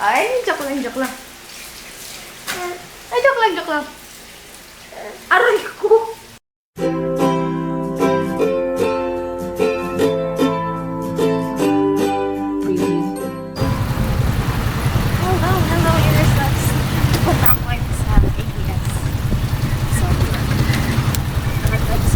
Ay, joke lang, joke lang. Ay, joke lang, joke lang. Aray ko! Hello, hello, Interstars. Punta ako ngayon sa ABS. So, hi, Interstars.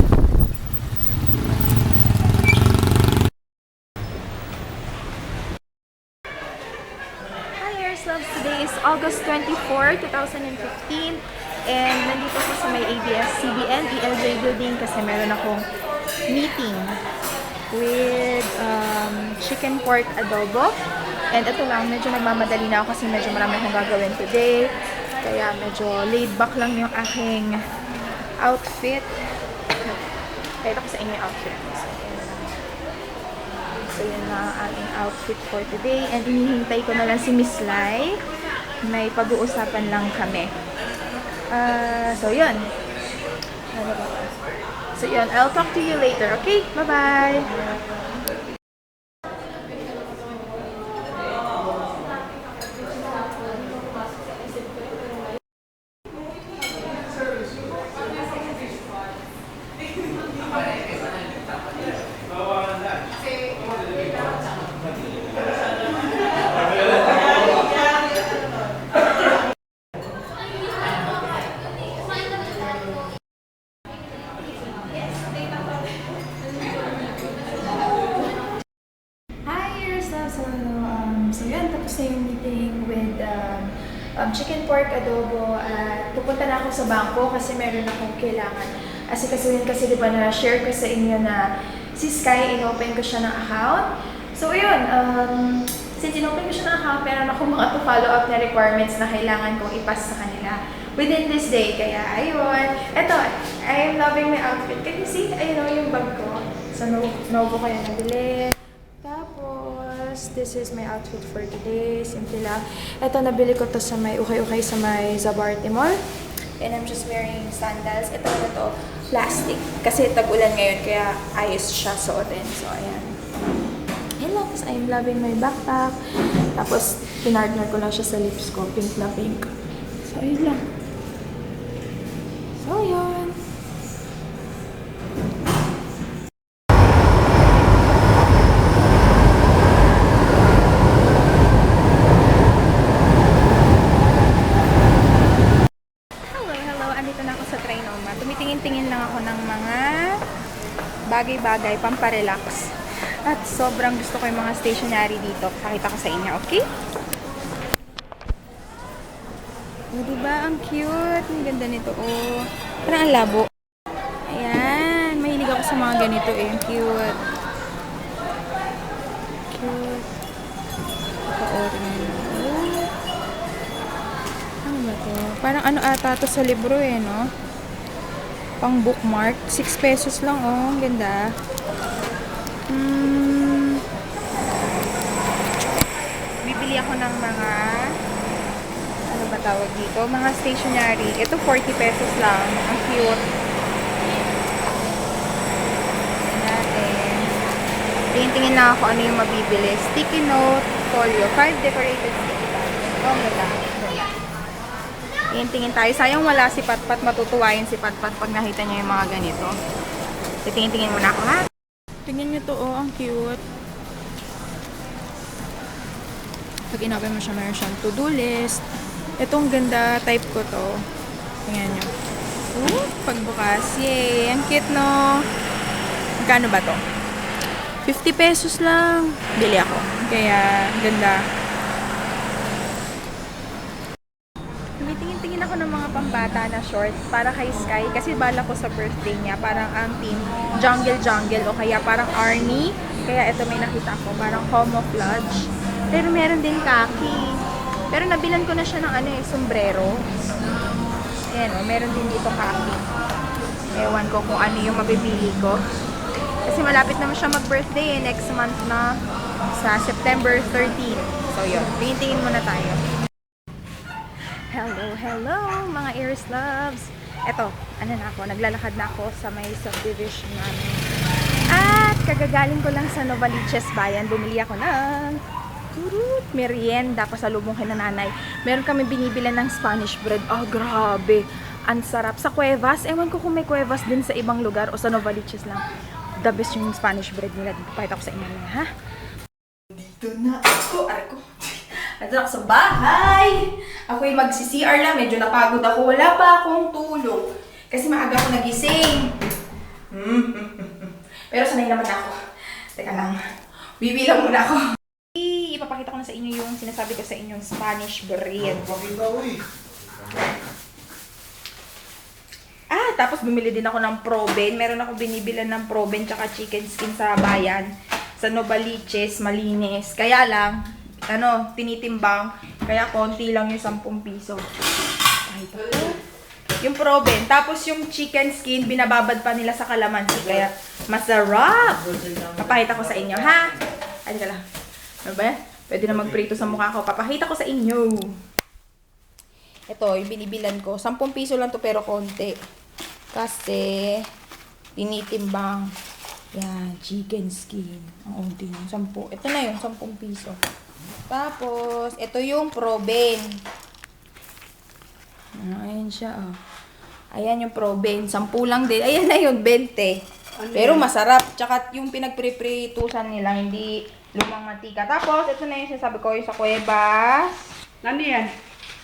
Today is August 24, 2015. And nandito ako sa may ABS-CBN ELJ building kasi meron akong meeting with chicken pork adobo. And ito lang, medyo nagmamadali na ako kasi medyo marami akong gagawin today. Kaya medyo laid back lang yung aking outfit. Kaya ko sa inyo yung outfit. So yun na ang aking outfit for today. And hinihintay ko na lang si Miss Lai. May pag-uusapan lang kami. So yun. So yun, I'll talk to you later, okay? Bye-bye! So yun, tapos na yung meeting with chicken pork adobo at pupunta na ako sa bangko kasi meron akong kailangan. Asikasuhin kasi di ba na share ko sa inyo na si Sky, inopen ko siya ng account. So yun, since inopen ko siya ng account, meron akong mga follow up na requirements na kailangan kong ipas sa kanila within this day. Kaya ayun, eto, I am loving my outfit. Can you see? Ayun o, yung bag ko. So Novo ko yung nabili. Tapos, this is my outfit for today. Simple lang. Ito, nabili ko to sa may ukay-ukay sa may Zabarte Mall. And I'm just wearing sandals. Ito na to, plastic. Kasi tag-ulan ngayon, kaya ayos siya suotin. So, ayan. Ayan lang. Tapos, I'm loving my backpack. Tapos, pinartner ko lang siya sa lips ko. Pink na pink. So, ayan lang. So, yun. Tumitingin-tingin lang ako ng mga bagay-bagay, pamparelax. At sobrang gusto ko yung mga stationery dito. Pakita ko sa inyo, okay? O, diba? Ang cute. Ang ganda nito, oh. Parang ang labo. Ayan. Mahilig ako sa mga ganito, eh. Ang cute. Cute. Ito, ano ba to? Parang ano ata to sa libro, eh, no? Pang bookmark. 6 pesos lang, oh. Ang ganda. Bibili ako ng mga ano ba tawag dito? Mga stationery. Ito 40 pesos lang. Ang cute. Natin. Tingin-tingin lang ako ano yung mabibili. Sticky note, folio. 5 decorated sticky notes. Oh, ang ganda. Tingin-tingin tayo. Sayang wala si Patpat. Matutuwain si Patpat pag nakita niya yung mga ganito. Tingin-tingin muna ako, ha? Tingnan niyo to, oh. Ang cute. Pag in-open mo siya, meron siyang to-do list. Itong ganda. Type ko to. Tingnan niyo. Pagbukas. Yay! Ang cute, no? Magkano ba to? 50 pesos lang. Bili ako. Kaya, ganda. Tingin ako ng mga pambata na shorts para kay Sky kasi bala ko sa birthday niya parang ang theme jungle o kaya parang Army, kaya ito may nakita ko parang camouflage pero meron din khaki pero nabilan ko na siya ng ano sombrero. Ayan o, meron din dito khaki. Ewan ko kung ano yung mabibili ko kasi malapit naman siya mag birthday next month na sa September 13. So yun, tingin-tingin muna tayo. Hello, mga Ears Loves! Eto, ano na ako, naglalakad na ako sa may subdivision namin. At kagagaling ko lang sa Novaliches Bayan, bumili ako ng Turut, merienda, pasalubong kay nanay. Meron kami binibilan ng Spanish bread. Ah, grabe. Ang sarap. Sa Cuevas, ewan ko kung may Cuevas din sa ibang lugar o sa Novaliches lang. The best yung Spanish bread nila. Pakita ko sa inyo na, ha? Dito na ako. Aray ko. Nandito ako sa bahay. Ako'y magsi-CR lang. Medyo napagod ako. Wala pa akong tulog. Kasi maaga ako nagising. Pero sanay naman ako. Teka lang. Bibilang muna ako. Ipapakita ko na sa inyo yung sinasabi ko sa inyong Spanish bread. Tapos bumili din ako ng Proben. Meron ako binibilan ng Proben tsaka chicken skin sa bayan. Sa Novaliches, malinis. Kaya lang, tinitimbang. Kaya konti lang yung 10 piso. Yung Proben. Tapos yung chicken skin, binababad pa nila sa kalamansi. Kaya masarap. Papakita ko sa inyo, ha? Ay, ka lang. Ano ba yan? Pwede na magprito sa mukha ko. Papakita ko sa inyo. Ito, yung binibilan ko. 10 piso lang to pero konti. Kasi, tinitimbang. Yan, chicken skin. Ang unti yung 10. Ito na yung 10 piso. Tapos, ito yung Proben. Ayan siya, oh. Ayan yung Proben. 10 lang din. Ayan na yun, 20. Pero masarap. Tsaka yung pinagpripritusan nila, hindi lumang mantika. Tapos, ito na yung sinasabi ko, yung sa Cuevas. Ano yan?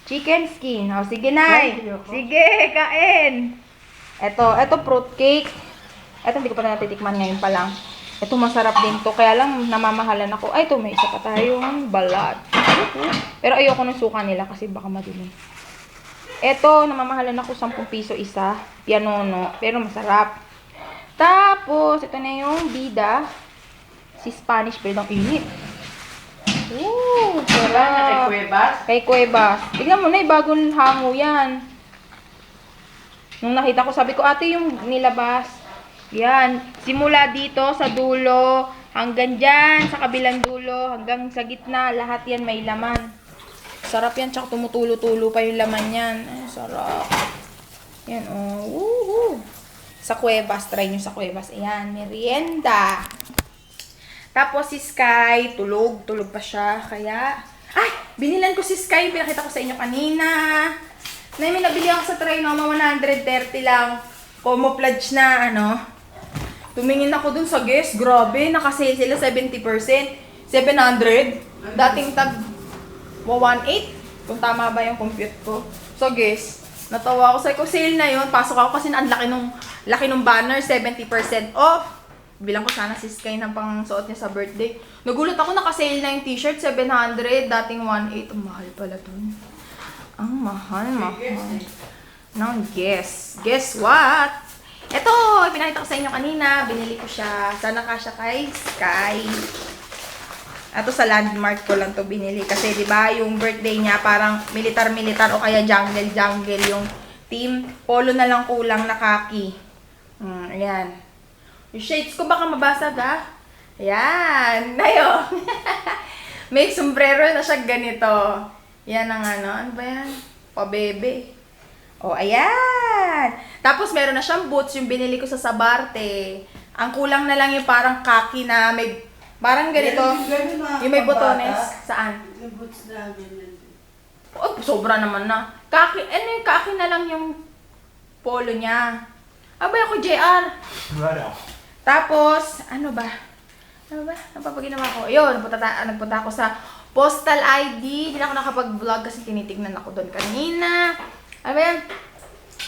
Chicken skin. O, sige, Nay. Sige, kain. Ito fruit cake. Ito, hindi ko pa natitikman ngayon pa lang. Ito, masarap din to. Kaya lang, namamahalan ako. Ay, ito, may isa pa tayong balat. Pero ayoko ng suka nila kasi baka madilim. Ito, namamahalan ako 10 piso isa. Pianono. Pero masarap. Tapos, ito na yung bida. Si Spanish bread ang init. Sarap. Kay Cuevas? Kay Cuevas. Tignan mo na, bagong hango yan. Nung nakita ko, sabi ko, ate, yung nilabas. Yan. Simula dito sa dulo, hanggang dyan, sa kabilang dulo, hanggang sa gitna, lahat yan may laman. Sarap yan, tsaka tumutulo-tulo pa yung laman yan. Ay, sarap. Yan, oh. Woohoo! Sa Cuevas, try nyo sa Cuevas. Ayan, merienda. Tapos si Sky, tulog pa siya. Kaya, binilan ko si Sky, pinakita ko sa inyo kanina. May nabili ako sa Trinoma, 130 lang. Camouflage na, Tumingin ako dun sa Guess, grabe, nakasale sila 70%. 700. Dating tag 118. Kung tama ba yung compute ko. So Guess, natawa ako. Sabi ko, sale na yun. Pasok ako kasi ang laki nung banner, 70% off. Bilang ko sana si Sky ng pangsuot niya sa birthday. Nagulat ako, nakasale na yung t-shirt, 700, dating 1.8. Ang mahal pala dun. Ang mahal. Nang Guess. Guess what? Ito, pinakita ko sa inyo kanina. Binili ko siya. Sana kasya kay Sky. Ito sa Landmark ko lang to binili. Kasi, di ba, yung birthday niya parang militar-militar o kaya jungle-jungle yung team. Polo na lang kulang na khaki. Ayan. Yung shades ko baka mabasag, ha? Ayan. Nayo. May sombrero na siya ganito. Yan ang ano ba yan? Pabebe. O, ayan. Tapos meron na siyang boots, yung binili ko sa Sabarte. Ang kulang na lang yung parang khaki na may, parang ganito. Yung may botones. Saan? Yung boots na ganyan. Oh, sobra naman na. Khaki, yung khaki na lang yung polo niya. Abay ako, JR. Tapos, ano ba? Napapaginawa ko. Yun, nagpunta ako sa Postal ID. Hindi na ako nakapag-vlog kasi tinitignan ako doon kanina. Ano yan?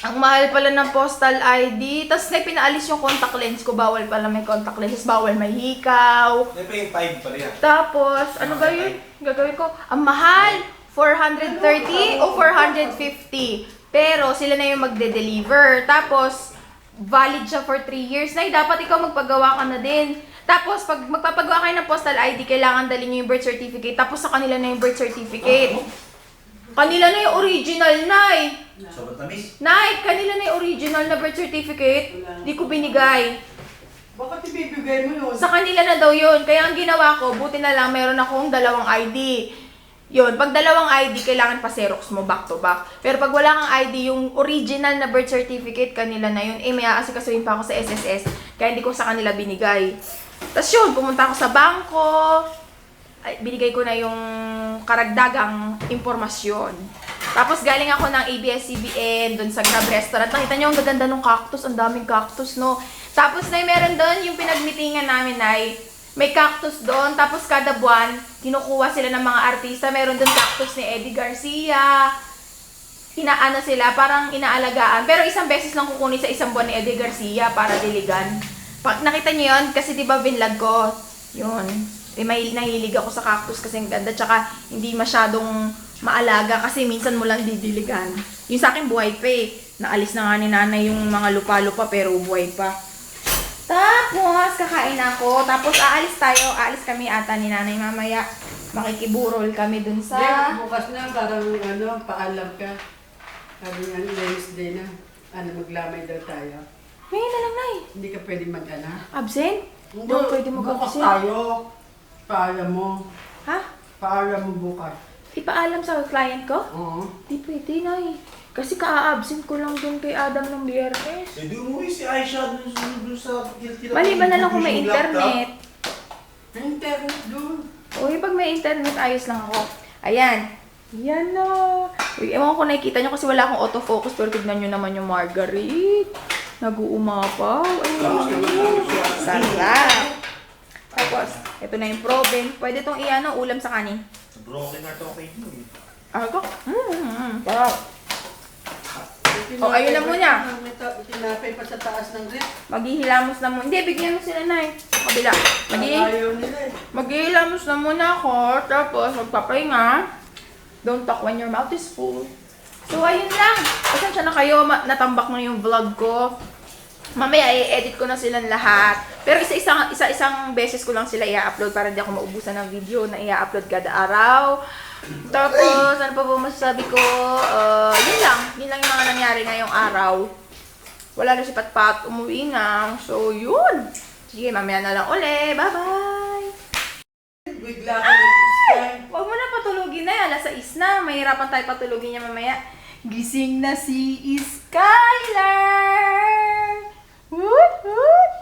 Ang mahal pala ng Postal ID. Tapos pinaalis yung contact lens ko. Bawal pala may contact lens. Bawal may hikaw. Yung 5 pala yan. Tapos, ano ba yun? Gagawin ko? Ang mahal! 430 o 450. Pero, sila na yung magde-deliver. Tapos, valid siya for 3 years. Nay, dapat ikaw magpagawa ka na din. Tapos, pag magpapagawa kayo ng Postal ID, kailangan dalhin nyo yung birth certificate. Tapos, sa kanila na yung birth certificate. Kanila na yung original, Nay. Sobrang tamis. Nay, kanila na yung original na birth certificate. Di ko binigay. Bakit ibibigay mo yun? Sa kanila na daw yun. Kaya ang ginawa ko, buti na lang meron akong 2 ID. Yun, pag 2 ID, kailangan pa Xerox mo back to back. Pero pag wala kang ID, yung original na birth certificate, kanila na yun. May aasikasuhin pa ako sa SSS. Kaya hindi ko sa kanila binigay. Tapos yun, pumunta ako sa bangko. binigay ko na yung karagdagang impormasyon. Tapos galing ako ng ABS-CBN doon sa Grab Restaurant. Nakita niyo ang gaganda ng cactus, ang daming cactus, no? Tapos na meron doon yung pinagmitingan namin ay may cactus doon. Tapos kada buwan, kinukuha sila ng mga artista. Meron doon cactus ni Eddie Garcia. Inaano sila, parang inaalagaan. Pero isang beses lang kukunin sa isang buwan ni Eddie Garcia para diligan. Nakita niyo yun? Kasi di ba binlog ko? Yun. May nahilig ako sa cactus kasi ang ganda. Tsaka hindi masyadong maalaga kasi minsan mo lang didiligan. Yung sa akin buhay pa eh. Naalis na nga ni nanay yung mga lupa-lupa pero buhay pa. Tapos kakain ako. Tapos aalis tayo. Aalis kami ata ni nanay mamaya. Makikiburol kami dun sa... Hindi, bukas na parang paalam ka. Sabi nga, Wednesday na. Maglamay daw tayo. Ngayon na lang, Nay. Hindi ka pwede Absent? Hindi ako pwede Bukas mag-absent. tayo. Paalam mo. Ha? Paalam mo bukas. Ipaalam sa client ko? Oo. Di pwede, Nay. Kasi ka-absent ko lang dun kay Adam ng Biyernes. Eh, di umuwi si Aisha dun sa... Maliban na lang kung may internet. May internet doon. Uy, pag may internet, ayos lang ako. Ayan. Yan na. Uy, ewan ko nakikita nyo kasi wala akong autofocus pero tignan nyo naman yung Marguerite. Nag-uumapaw. Ay, sarap. Tapos, ito na yung proben. Pwede itong ulam sa kanin. Broken heart okay mo eh. Ako? Sarap. Oh, ayun na muna. May tinapay pa sa taas ng rep. Maghihilamos na muna. Hindi, bigyan mo sila na kabila. Ayaw nila eh. Maghihilamos na muna ako. Tapos, magpapahinga. Don't talk when your mouth is full. So, ayun lang. Pasensya na kayo. Natambak na yung vlog ko. Mamaya, i-edit ko na silang lahat. Pero isa-isang beses ko lang sila i-upload para hindi ako maubusan ng video na i-upload kada araw. Tapos, ano pa ba masasabi ko? Yun lang. Yun lang yung mga nangyari ngayong araw. Wala na si Patpat. Umuwi nga. So, yun. Sige, mamaya na lang uli. Bye-bye! Bigla ko yung Huwag mo na patulugin na. Alas 6 na. Mahirapan tayo patulugin niya mamaya. Gising na si Skylar! Woot! Woot!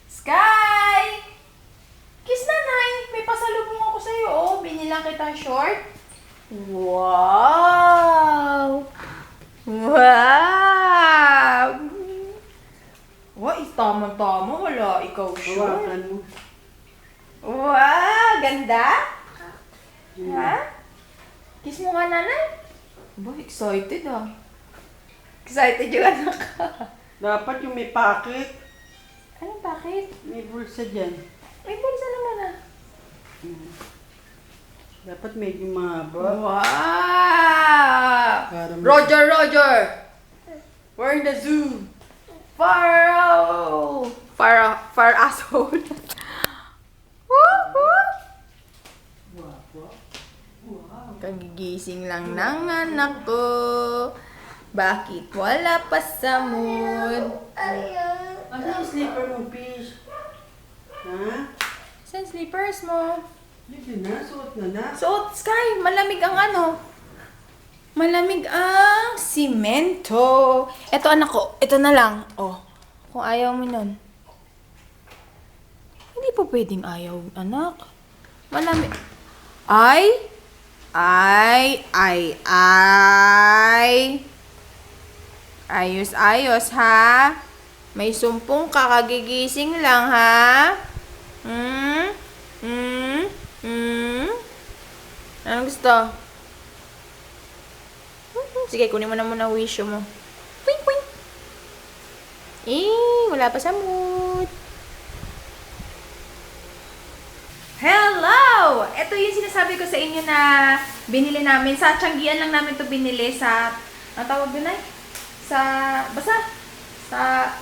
Sky! Kiss na, Nay. May pasalubong ako sa'yo. Oh, binilang kita short. Wow! Wow! Wow, tama-tama. Wala ikaw short. Hawakan mo. Wow! Ganda? Ha? Kiss mo nga, nanay. Ba, excited ah. Excited yung anak ka. Dapat yung may pocket. Anong bakit? May bulsa dyan. May bulsa naman ah. Dapat medyo mahaba. Wow! Para Roger! We're in the zoo. Far asshole. Woohoo! Kagigising lang ng anak ko. Bakit wala pa sa mood? Ano yung slipper mo, fish? Ha? Saan slippers mo? Hindi na, suot na. So, Sky, malamig ang ano? Malamig ang simento. Ito anak ko, ito na lang. Oh, kung ayaw mo nun. Hindi pa pwedeng ayaw, anak. Malamig. Ay! Ayos, ha? May sumpong kakagigising lang, ha? Anong gusto? Sige, kunin mo na muna wish mo. Pwing, pwing. Wala pa sa mood. Hello! Ito yung sinasabi ko sa inyo na binili namin. Sa Tianggian lang namin to binili sa... Ano tawag doon ay?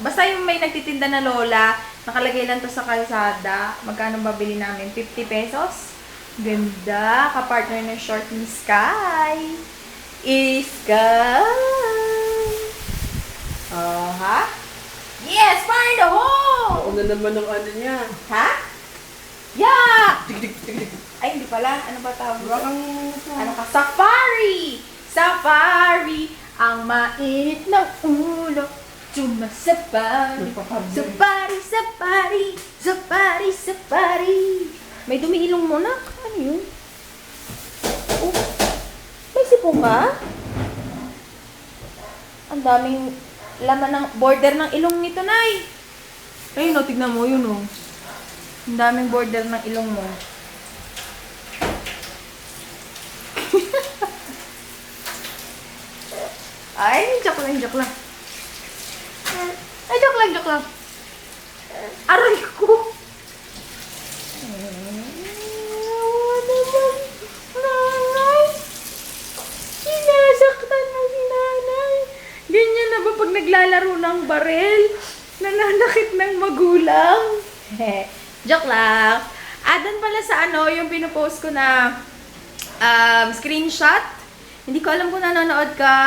Basta yung may nagtitinda na lola. Nakalagay lang to sa kalsada. Magkano ba bili namin? 50 pesos? Ganda. Kapartner ng short ni Sky. Sky! Ha? Yes! Fire in the hole! Ako na naman ang ano niya. Ha? Yeah! Ay, hindi pala. Ano ba tawag? Ano ka? Safari! Safari! Ang mainit ng ulo. Sumasafari. Safari, safari. Safari, safari. May dumiilong mo na. Ano yun? Oh, may sipong ka? Ang daming laman ng border ng ilong nito, Nay. Ayun, no, tignan mo, yun, oh. Ang daming border ng ilong mo. Ay, joke lang, joke lang. Ay, joke lang, joke lang. Aray ko. Naman, nanay. Sinasaktan na si nanay. Ganyan na ba pag naglalaro ng barel? Nananakit ng magulang. Joke lang. Doon pala sa yung pinupost ko na screenshot. Hindi ko alam kung nanonood ka.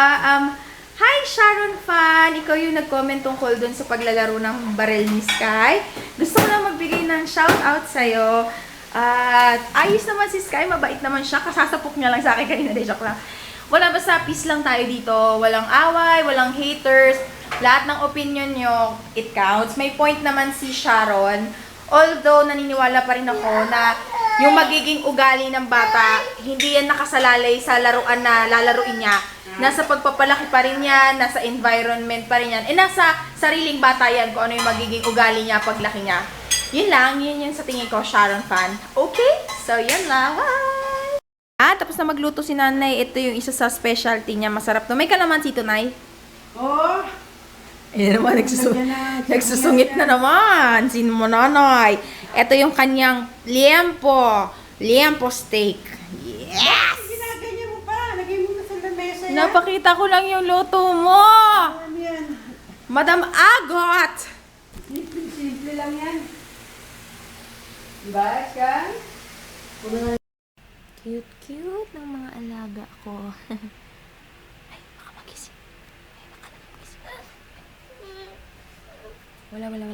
Hi, Sharon fan! Ikaw yung nag-comment tungkol dun sa paglalaro ng barel ni Sky. Gusto ko lang magbigay ng shoutout sa'yo. At ayos naman si Sky, mabait naman siya. Kasasapok niya lang sa akin kanina. Joke lang. Wala, basta peace lang tayo dito. Walang away, walang haters. Lahat ng opinion nyo, it counts. May point naman si Sharon. Although, naniniwala pa rin ako na yung magiging ugali ng bata, hindi yan nakasalalay sa laruan na lalaruin niya. Nasa pagpapalaki pa rin yan, nasa environment pa rin yan. Nasa sariling bata yan kung ano yung magiging ugali niya paglaki niya. Yun lang, yun sa tingin ko, Sharon fan. Okay? So, yun lang. Bye! Tapos na magluto si nanay. Ito yung isa sa specialty niya. Masarap to. May kalamansi to, Nay. Oh! Ayan naman, nagsusungit na naman. Sino mo, nanay? Ito yung kanyang liempo. Liempo steak. Yes! Ginaganyan mo pa. Lagay mo na sa lamesa yan. Napakita ko lang yung luto mo. Ano yan? Madam Agot! Simple lang yan. Diba, Sky? Cute ng mga alaga ko. Ay, baka magising. Ay, baka na magising. Wala. Wala.